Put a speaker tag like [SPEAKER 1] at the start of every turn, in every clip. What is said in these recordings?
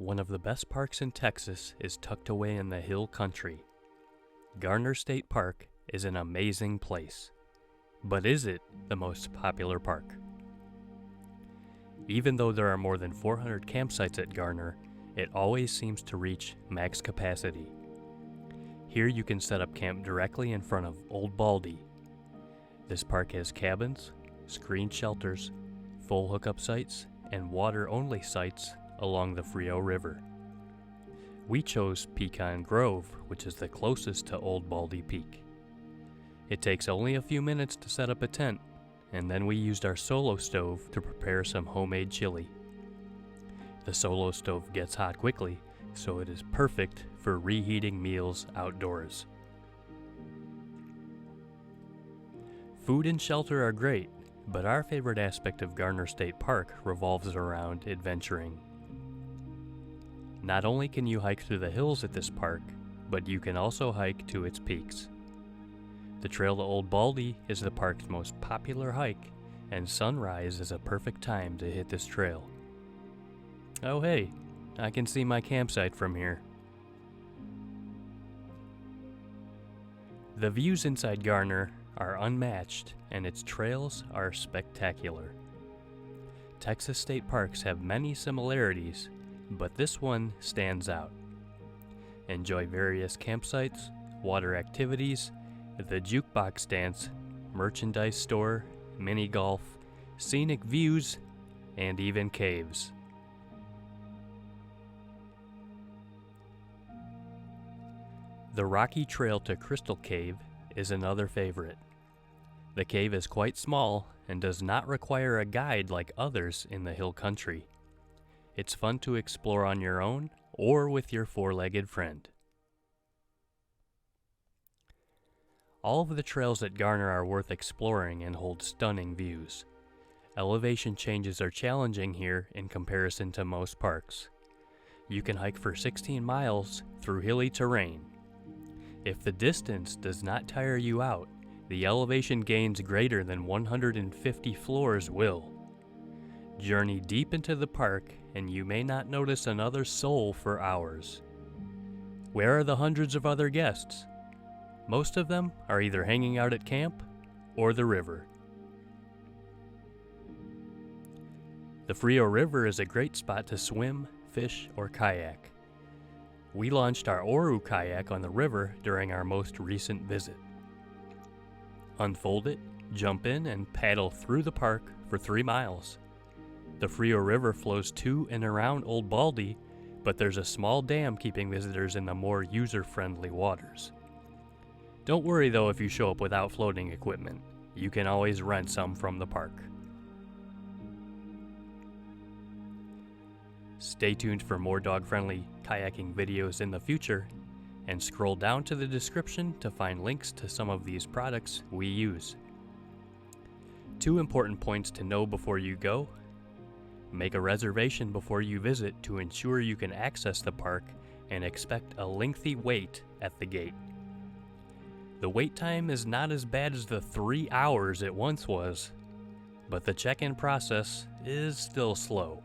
[SPEAKER 1] One of the best parks in Texas is tucked away in the hill country. Garner State Park is an amazing place. But is it the most popular park? Even though there are more than 400 campsites at Garner, it always seems to reach max capacity. Here you can set up camp directly in front of Old Baldy. This park has cabins, screened shelters, full hookup sites, and water-only sites along the Frio River. We chose Pecan Grove, which is the closest to Old Baldy Peak. It takes only a few minutes to set up a tent, and then we used our solo stove to prepare some homemade chili. The solo stove gets hot quickly, so it is perfect for reheating meals outdoors. Food and shelter are great, but our favorite aspect of Garner State Park revolves around adventuring. Not only can you hike through the hills at this park, but you can also hike to its peaks. The trail to Old Baldy is the park's most popular hike, and sunrise is a perfect time to hit this trail. Oh hey, I can see my campsite from here. The views inside Garner are unmatched, and its trails are spectacular. Texas state parks have many similarities, but this one stands out. Enjoy various campsites, water activities, the jukebox dance, merchandise store, mini golf, scenic views, and even caves. The rocky trail to Crystal Cave is another favorite. The cave is quite small and does not require a guide like others in the hill country. It's fun to explore on your own or with your four-legged friend. All of the trails at Garner are worth exploring and hold stunning views. Elevation changes are challenging here in comparison to most parks. You can hike for 16 miles through hilly terrain. If the distance does not tire you out, the elevation gains greater than 150 floors will. Journey deep into the park and you may not notice another soul for hours. Where are the hundreds of other guests? Most of them are either hanging out at camp or the river. The Frio River is a great spot to swim, fish, or kayak. We launched our Oru kayak on the river during our most recent visit. Unfold it, jump in, and paddle through the park for 3 miles. The Frio River flows to and around Old Baldy, but there's a small dam keeping visitors in the more user-friendly waters. Don't worry though if you show up without floating equipment. You can always rent some from the park. Stay tuned for more dog-friendly kayaking videos in the future, and scroll down to the description to find links to some of these products we use. 2 important points to know before you go. Make a reservation before you visit to ensure you can access the park, and expect a lengthy wait at the gate. The wait time is not as bad as the 3 hours it once was, but the check-in process is still slow.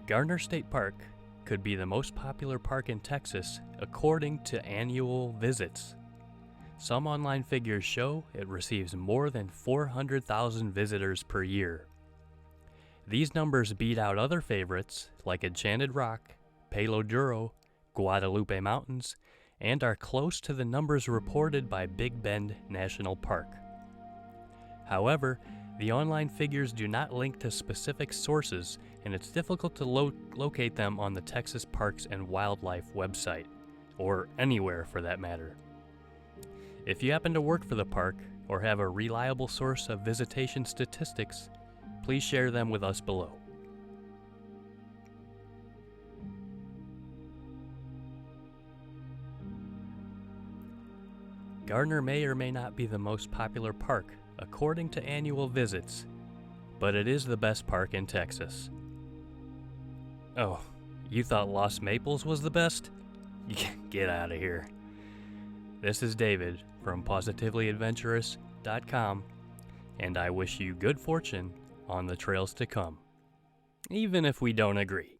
[SPEAKER 1] Garner State Park could be the most popular park in Texas according to annual visits. Some online figures show it receives more than 400,000 visitors per year. These numbers beat out other favorites like Enchanted Rock, Palo Duro, Guadalupe Mountains, and are close to the numbers reported by Big Bend National Park. However, the online figures do not link to specific sources, and it's difficult to locate them on the Texas Parks and Wildlife website, or anywhere for that matter. If you happen to work for the park or have a reliable source of visitation statistics, please share them with us below. Garner may or may not be the most popular park according to annual visits, but it is the best park in Texas. Oh, you thought Lost Maples was the best? Get out of here. This is David from PositivelyAdventurous.com, and I wish you good fortune on the trails to come, even if we don't agree.